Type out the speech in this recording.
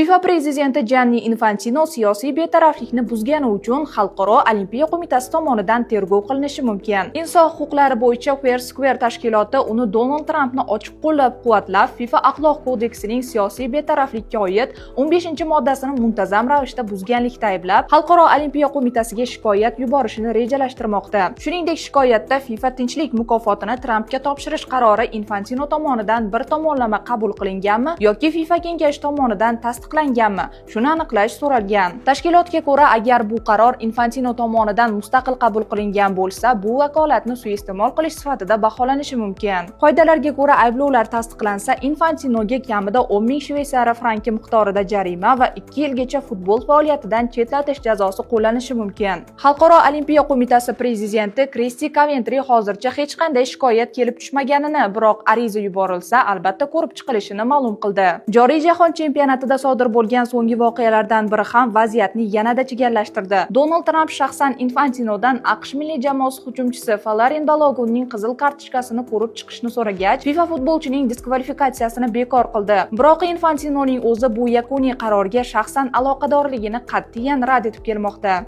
FIFA prezidenti Gianni Infantino siyosiy betaraflikni buzgani uchun Xalqaro olimpiya qo'mitasi tomonidan tergov qilinishi mumkin. Inson huquqlari bo'yicha Fair Square tashkiloti uni Donald Trampni ochiq qo'llab-quvvatlab, FIFA axloq kodeksining siyosiy betaraflikka oid 15-moddasini muntazam ravishda buzganlikda ayblab, Xalqaro olimpiya qo'mitasiga shikoyat yuborishni rejalashtirmoqda. Shuningdek, shikoyatda FIFA tinchlik mukofotini Trampga topshirish qarori Infantino tomonidan bir tomonlama qabul qilinganmi yoki FIFA kengashi tomonidan tasdiqlanganmi, shuni aniqlash so'ralgan. Tashkilotga ko'ra, agar bu qaror Infantino tomonidan mustaqil qabul qilingan bo'lsa, bu vakolatni suiiste'mol qilish sifatida baholanishi mumkin. Qoidalarga ko'ra, ayblovlar tasdiqlansa, Infantinoga kamida 10 ming Shveysariya franki miqdorida jarima va 2 yilgacha futbol faoliyatidan chetlatish jazosi qo'llanishi mumkin. Xalqaro olimpiya qo'mitasi prezidenti Kristi Kaventri hozircha hech qanday shikoyat kelib tushmaganini, biroq ariza yuborilsa, albatta ko'rib chiqilishini ma'lum qildi. Joriy jahon chempionatida sodir bo'lgan so'nggi voqealardan biri ham vaziyatni yanada chigallashtirdi. Donald Tramp shaxsan Infantinodan AQSh milliy jamoasi hujumchisi Folarin Balogunning qizil kartochkasini ko'rib chiqishni so'ragach, FIFA futbolchining diskvalifikatsiyasini bekor qildi. Biroq Infantinoning o'zi bu yakuniy qarorga shaxsan aloqadorligini qat'iyan rad etib kelmoqda.